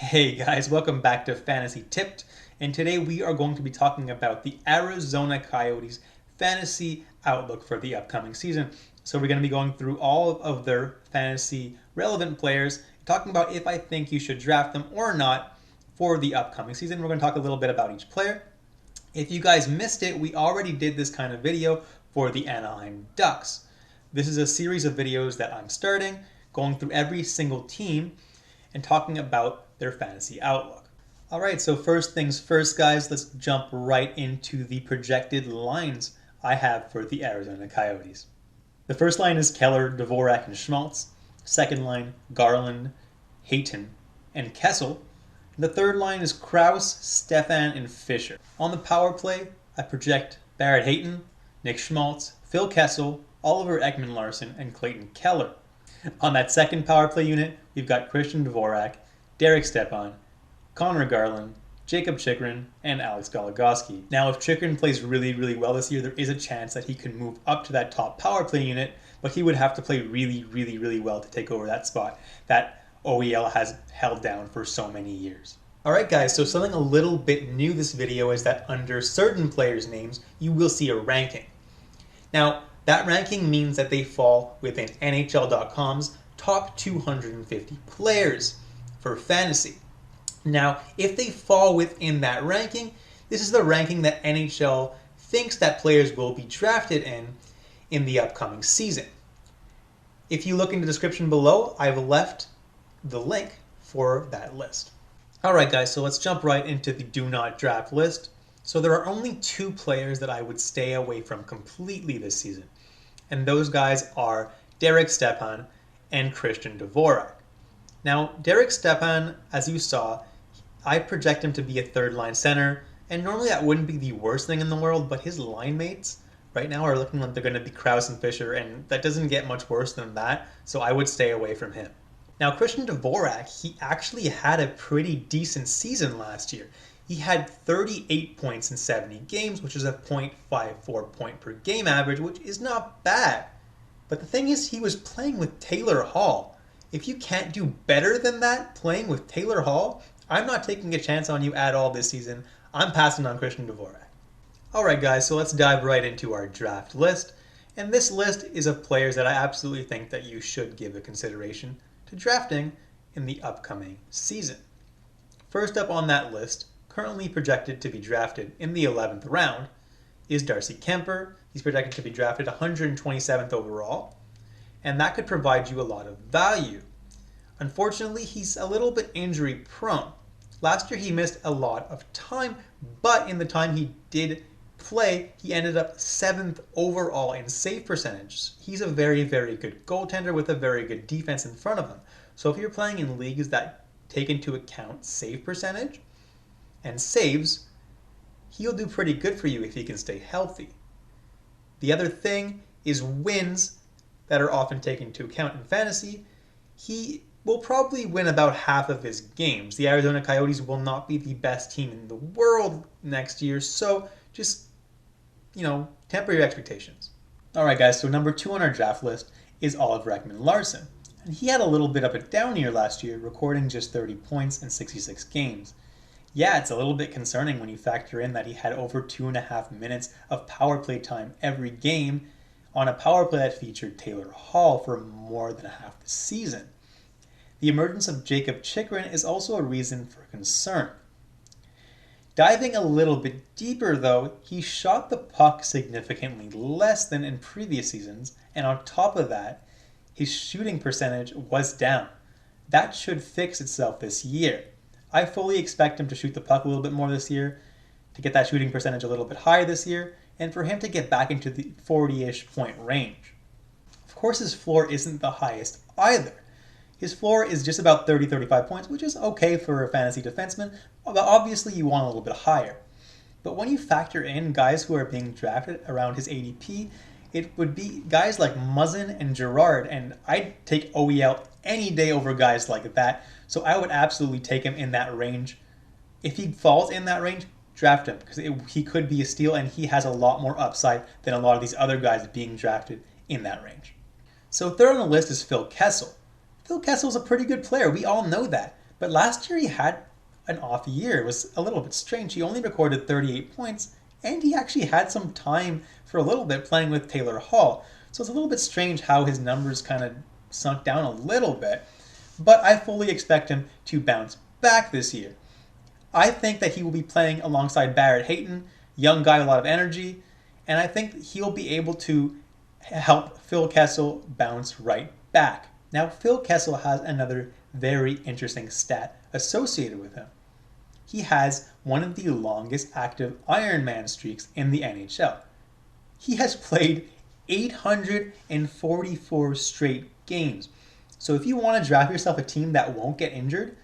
Hey guys, welcome back to Fantasy Tipped, and today we are going to be talking about the Arizona Coyotes fantasy outlook for the upcoming season. So we're going to be going through all of their fantasy relevant players, talking about if I think you should draft them or not for the upcoming season. We're going to talk a little bit about each player. If you guys missed it, we already did this kind of video for the Anaheim Ducks. This is a series of videos that I'm starting, going through every single team and talking about their fantasy outlook. All right, so first things first, guys, let's jump right into the projected lines I have for the Arizona Coyotes. The first line is Keller, Dvorak, and Schmaltz. Second line, Garland, Hayton, and Kessel. The third line is Krause, Stefan, and Fisher. On the power play, I project Barrett Hayton, Nick Schmaltz, Phil Kessel, Oliver Ekman-Larsson, and Clayton Keller. On that second power play unit, we've got Christian Dvorak, Derek Stepan, Connor Garland, Jacob Chychrun, and Alex Goligoski. Now, if Chychrun plays really well this year, there is a chance that he can move up to that top power play unit, but he would have to play really well to take over that spot that OEL has held down for so many years. Alright guys, so something a little bit new this video is that under certain players' names, you will see a ranking. Now, that ranking means that they fall within NHL.com's top 250 players for fantasy. Now, if they fall within that ranking, this is the ranking that NHL thinks that players will be drafted in the upcoming season. If you look in the description below, I've left the link for that list. Alright guys, so let's jump right into the do not draft list. So there are only two players that I would stay away from completely this season. And those guys are Derek Stepan and Christian Dvorak. Now, Derek Stepan, as you saw, I project him to be a third-line center, and normally that wouldn't be the worst thing in the world, but his line mates right now are looking like they're going to be Krause and Fisher, and that doesn't get much worse than that, so I would stay away from him. Now, Christian Dvorak, he actually had a pretty decent season last year. He had 38 points in 70 games, which is a .54 point per game average, which is not bad. But the thing is, he was playing with Taylor Hall. If you can't do better than that playing with Taylor Hall, I'm not taking a chance on you at all this season. I'm passing on Christian Dvorak. Alright guys, so let's dive right into our draft list. And this list is of players that I absolutely think that you should give a consideration to drafting in the upcoming season. First up on that list, currently projected to be drafted in the 11th round, is Darcy Kemper. He's projected to be drafted 127th overall, and that could provide you a lot of value. Unfortunately, he's a little bit injury prone. Last year he missed a lot of time, but in the time he did play, he ended up 7th overall in save percentage. He's a very good goaltender with a very good defense in front of him. So if you're playing in leagues that take into account save percentage and saves, he'll do pretty good for you if he can stay healthy. The other thing is wins that are often taken into account in fantasy. He will probably win about half of his games. The Arizona Coyotes will not be the best team in the world next year, so just, temper your expectations. Alright guys, so number 2 on our draft list is Oliver Ekman-Larsson. And he had a little bit of a down year last year, recording just 30 points in 66 games. Yeah, it's a little bit concerning when you factor in that he had over 2.5 minutes of power play time every game on a power play that featured Taylor Hall for more than half the season. The emergence of Jacob Chychrun is also a reason for concern. Diving a little bit deeper though, he shot the puck significantly less than in previous seasons, and on top of that, his shooting percentage was down. That should fix itself this year. I fully expect him to shoot the puck a little bit more this year, to get that shooting percentage a little bit higher this year, and for him to get back into the 40-ish point range. Of course, his floor isn't the highest either. His floor is just about 30-35 points, which is okay for a fantasy defenseman, but obviously you want a little bit higher. But when you factor in guys who are being drafted around his ADP, it would be guys like Muzzin and Girard, and I'd take OEL any day over guys like that, so I would absolutely take him in that range. If he falls in that range, draft him, because he could be a steal, and he has a lot more upside than a lot of these other guys being drafted in that range. So third on the list is Phil Kessel. Phil Kessel's a pretty good player, we all know that, But last year he had an off year. It was a little bit strange. He only recorded 38 points, and he actually had some time for a little bit playing with Taylor Hall. So it's a little bit strange how his numbers kind of sunk down a little bit. But I fully expect him to bounce back this year. I think that he will be playing alongside Barrett Hayton, young guy with a lot of energy, and I think he'll be able to help Phil Kessel bounce right back. Now, Phil Kessel has another very interesting stat associated with him. He has one of the longest active Ironman streaks in the NHL. He has played 844 straight games. So if you want to draft yourself a team that won't get injured,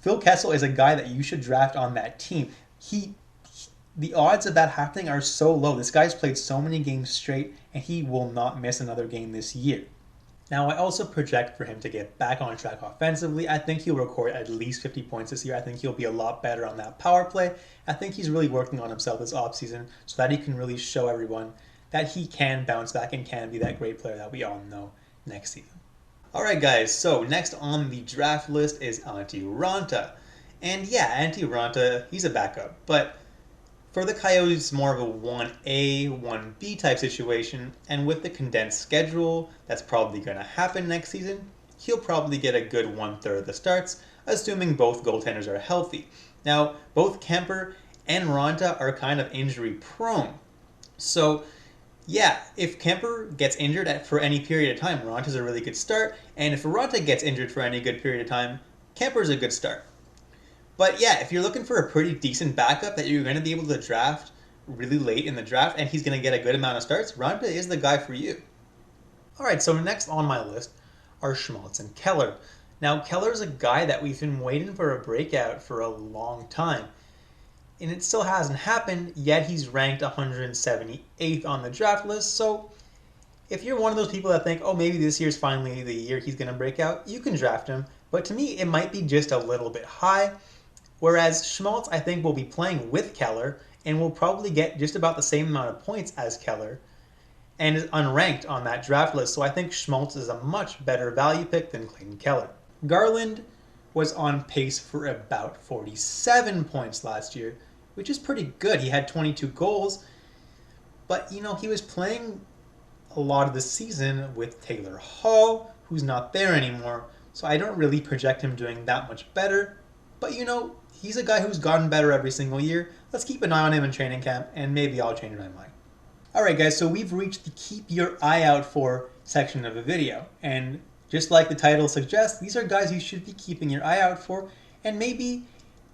Phil Kessel is a guy that you should draft on that team. The odds of that happening are so low. This guy's played so many games straight, and he will not miss another game this year. Now, I also project for him to get back on track offensively. I think he'll record at least 50 points this year. I think he'll be a lot better on that power play. I think he's really working on himself this offseason so that he can really show everyone that he can bounce back and can be that great player that we all know next season. Alright guys, so next on the draft list is Antti Raanta. And yeah, Antti Raanta, he's a backup, but for the Coyotes, it's more of a 1A, 1B type situation, and with the condensed schedule that's probably going to happen next season, he'll probably get a good 1/3 of the starts, assuming both goaltenders are healthy. Now, both Kemper and Raanta are kind of injury prone. So, yeah, if Kemper gets injured for any period of time, Ranta's a really good start, and if Raanta gets injured for any good period of time, Kemper's a good start. But yeah, if you're looking for a pretty decent backup that you're going to be able to draft really late in the draft and he's going to get a good amount of starts, Raanta is the guy for you. Alright, so next on my list are Schmaltz and Keller. Now, Keller's a guy that we've been waiting for a breakout for a long time. And it still hasn't happened, yet he's ranked 178th on the draft list. So if you're one of those people that think, oh, maybe this year's finally the year he's going to break out, you can draft him. But to me, it might be just a little bit high. Whereas Schmaltz, I think, will be playing with Keller and will probably get just about the same amount of points as Keller and is unranked on that draft list. So I think Schmaltz is a much better value pick than Clayton Keller. Garland was on pace for about 47 points last year, which is pretty good. He had 22 goals, but he was playing a lot of the season with Taylor Hall, who's not there anymore. So I don't really project him doing that much better. But he's a guy who's gotten better every single year. Let's keep an eye on him in training camp, and maybe I'll change my mind. Alright guys, so we've reached the keep your eye out for section of the video. And just like the title suggests, these are guys you should be keeping your eye out for, and maybe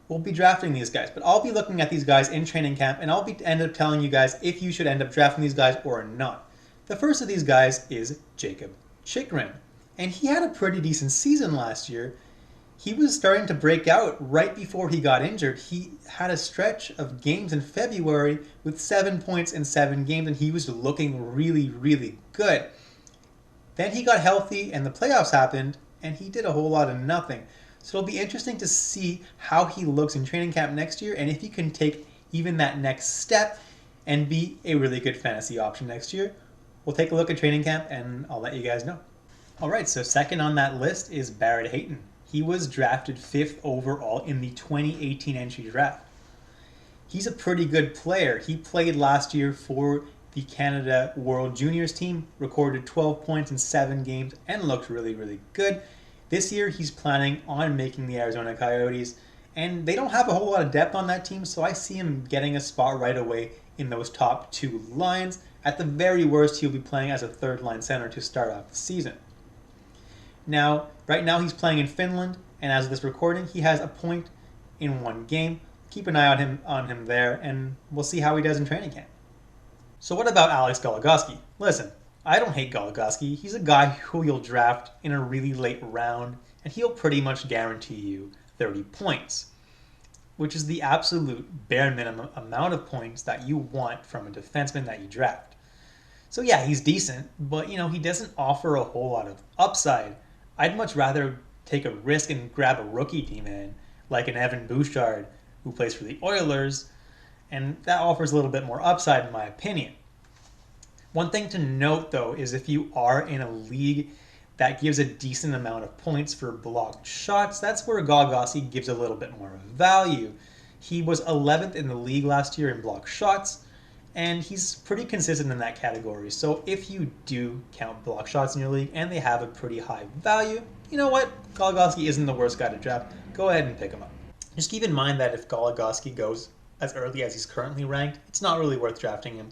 we'll be drafting these guys. But I'll be looking at these guys in training camp, and I'll end up telling you guys if you should end up drafting these guys or not. The first of these guys is Jacob Chychrun. And he had a pretty decent season last year. He was starting to break out right before he got injured. He had a stretch of games in February with 7 points in 7 games, and he was looking really, really good. Then he got healthy, and the playoffs happened, and he did a whole lot of nothing. So it'll be interesting to see how he looks in training camp next year, and if he can take even that next step and be a really good fantasy option next year. We'll take a look at training camp, and I'll let you guys know. Alright, so second on that list is Barrett Hayton. He was drafted 5th overall in the 2018 entry draft. He's a pretty good player. He played last year for the Canada World Juniors team, recorded 12 points in 7 games, and looked really, really good. This year, he's planning on making the Arizona Coyotes, and they don't have a whole lot of depth on that team, so I see him getting a spot right away in those top 2 lines. At the very worst, he'll be playing as a third-line center to start off the season. Now, right now he's playing in Finland, and as of this recording, he has a point in 1 game. Keep an eye on him there, and we'll see how he does in training camp. So what about Alex Goligoski? Listen, I don't hate Goligoski. He's a guy who you'll draft in a really late round, and he'll pretty much guarantee you 30 points, which is the absolute bare minimum amount of points that you want from a defenseman that you draft. So yeah, he's decent, but he doesn't offer a whole lot of upside. I'd much rather take a risk and grab a rookie D-man like an Evan Bouchard who plays for the Oilers, and that offers a little bit more upside in my opinion. One thing to note though is if you are in a league that gives a decent amount of points for blocked shots. That's where Goligoski gives a little bit more value. He was 11th in the league last year in blocked shots, and he's pretty consistent in that category. So if you do count block shots in your league and they have a pretty high value, you know what? Goligoski isn't the worst guy to draft. Go ahead and pick him up. Just keep in mind that if Goligoski goes as early as he's currently ranked, it's not really worth drafting him.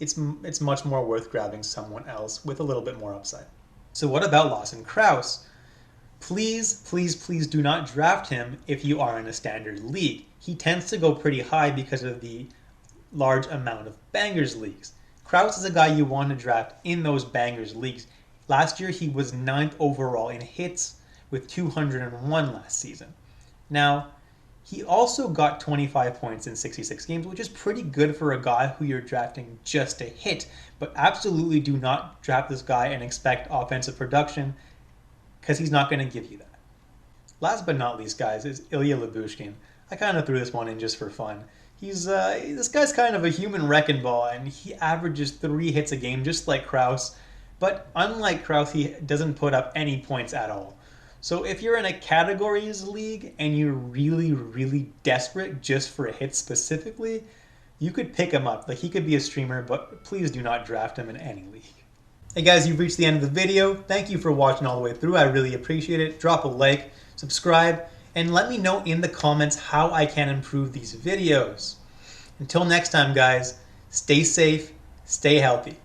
It's much more worth grabbing someone else with a little bit more upside. So what about Lawson Crouse? Please, please, please do not draft him if you are in a standard league. He tends to go pretty high because of the large amount of bangers leagues. Crouse is a guy you want to draft in those bangers leagues. Last year he was 9th overall in hits with 201 last season. Now, he also got 25 points in 66 games, which is pretty good for a guy who you're drafting just to hit. But absolutely do not draft this guy and expect offensive production, because he's not going to give you that. Last but not least, guys, is Ilya Lyubushkin. I kind of threw this one in just for fun. This guy's kind of a human wrecking ball, and he averages 3 hits a game just like Crouse. But unlike Crouse, he doesn't put up any points at all. So if you're in a categories league and you're really, really desperate just for a hit specifically, you could pick him up. Like, he could be a streamer, but please do not draft him in any league. Hey guys, you've reached the end of the video. Thank you for watching all the way through. I really appreciate it. Drop a like, subscribe, and let me know in the comments how I can improve these videos. Until next time, guys, stay safe, stay healthy.